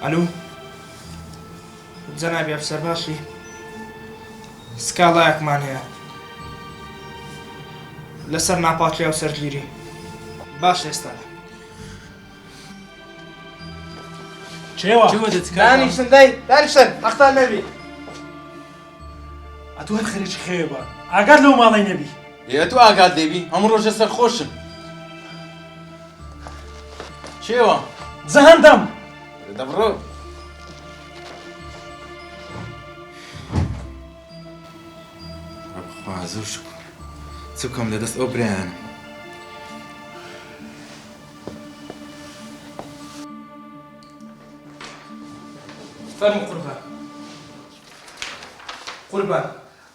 الو جنابی افسر باشی سکاڵایەکمان هەیە لەسەر ناپاکریا و سەرگیری باش ئێستا چێوە دانیشتن دای دانیشتن ئەختان نەبی ئەتو هەر خەریکی خێوێ بە ئاگات لەو ماڵی نەبی لێ تو ئاگات دەبی هەموو ڕۆژە سەرخۆشم چێوە جەهەندەم دەبڕۆ ڕەبخوا زۆر شکر چووکەم لەدەست ئەو برایانە فەرموو قوربان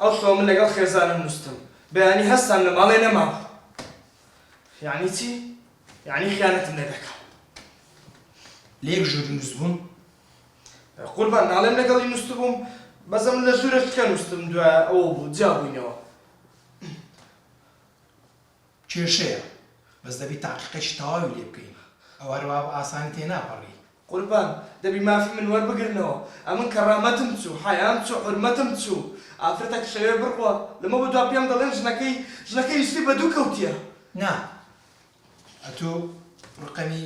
ئەو شەوە من لەگەڵ خێزانم نووستم بەیانی هەستان لە ماڵێ نەماوە یعنی چی؟ یعنی خیانەتم لێ دەکەم لێک ژووری نووست بوون قوربان ناڵێم لەگەڵی نووست بووم بەزەم لە ژوورێککە نووستم دوای ئەوە بوو جیا بووینەوە کێشەیە بەس دەبی تاقیقەشی تەواوی لێ بکەین ئەو هەروە بە ئاسانی تێناپەڕی قوربان دەبی مافی من وەربگرنەوە ئەمن کەڕامەتم چوو حەیام چوو حورمەتم چوو ئافرەتێک شەوێ بڕوە لەمە بە دوا پێم دەڵێن ژنەکەی ویستی بە دوو کەوتیە نا ئەتۆ ڕقەمی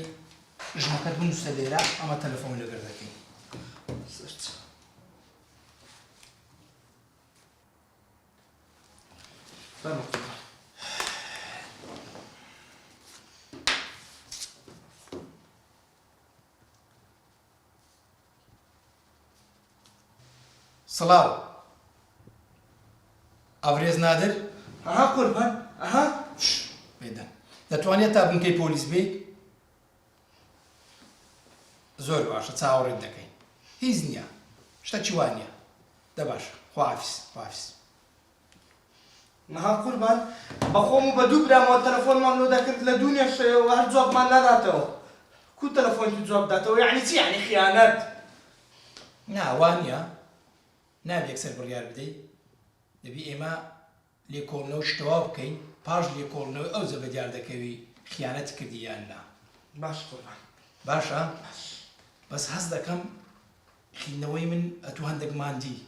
ژنەکەت بنووسە لێرە ئەمە تەلەفۆن لەگەر دەکەین سڵاو ئەڤرێز نادر ئەها قوربان ئەها بێدەن دەتوانێت تا بنکەی پۆلیس بێت زۆر باشە چاوەڕێت دەکەین هیچ نییە شتێکی وان نییە دە باشە خواحافیز نەها قوربان بەخۆم و بە دوو برامەوە تەلەفۆنمان لۆ دەکرد لە دوو شەوە هەر جوابمان نەداتەوە کو تەلەفۆنی جواب داتەوە یعنی چی یعنی خیانەت نا وان نییە نابێ یەکسەر بڕیار بدەیت دەبی ئێمە لێکۆڵنەوە شتەوا بکەین پاش لێکۆڵنەوەی ئەو زە بەدیار دەکەوی خیانەت کردی یان نا باش قوربان باشە بەس هەست دەکەم خینەوەی من ئەتو هەندێک ماندی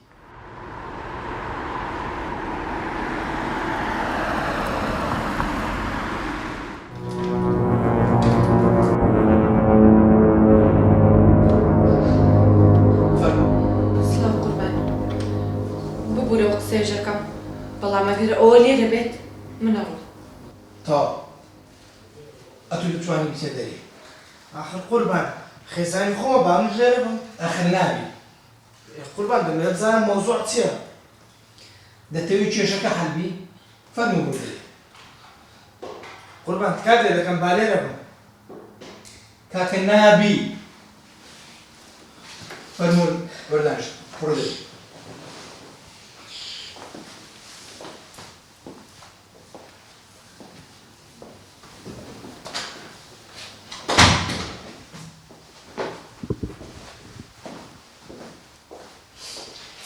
بەڵام ئەگەر ئەوە لێرە بێت منە ڕۆ تا ئەتو دەتوانی بچێ دەرێ آخر قوربان خێزانی خۆمە با من ژێرە بم ئەخر نابی قوربان دەمێت بزانم مۆزوع چییە دەتەوێت کێشەکە هەڵبی فەرموو بۆ دەرێ قوربان تکات لێ دەکەم با لێرە بم کاکە نابی فەرموو وەردانیشت بڕۆ دەرێ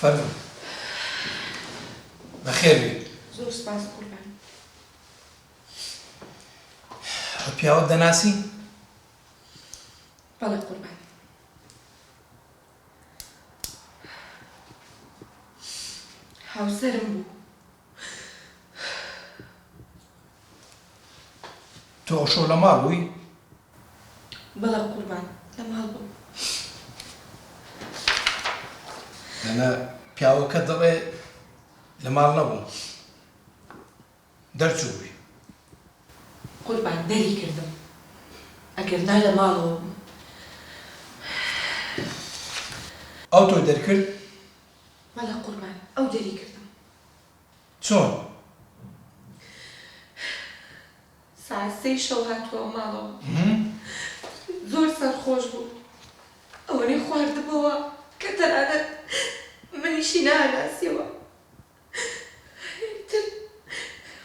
فەرموو بەخێر بێت زۆر سپاس قوربان ئەو پیاوەت دەناسی بەڵێ قوربان هاوسەرم بوو تۆ ئەوشەو لە ماڵ بووی بەڵێ قوربان لە ماڵ بوو لەنە پیاوەکە دەڵێ لە ماڵ نەبووم دەرچوو بووی قوربان دەری کردم ئەگەر نا لە ماڵەوە بووم ئەو تۆ دەرکرد بەڵێ قوربان ئەو دەری کردم چۆن ساعت سەی شەو هاتووە ماڵەوە زۆر سەرخۆش بوو ئەوەنەی خواردبەوە کە تەنانەت منیشی ناناسیەوە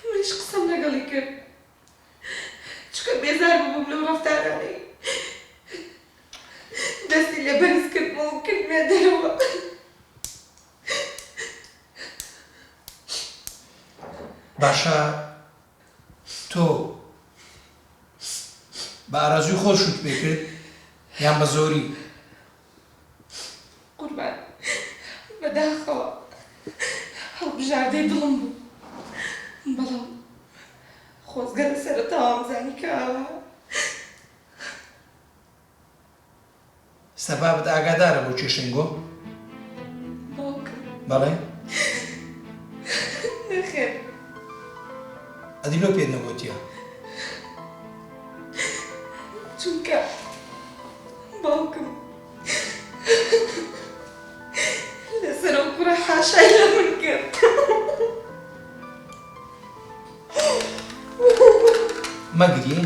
منیش قسەم لەگەڵی کرد چکە بێزار بووم لەو ڕەفتارانەی دەستی لە بەرز کردمەوە و کردمێ دەرەوە باشە تۆ بە ئارەزووی خۆشت پێ کرد یان بە زۆری بژاردەی دڵم بوو بەڵام خۆزگە لە سەرەتاوام زانی کەوە سەبابت ئاگادارە بۆ کێشنگۆ؟ باوکم بەڵێ نەخێر ئەدیلۆ پێت نەگوتیە چونکە باوکم لەسەر ئەو کوڕە حاشای لە من کرد مەگری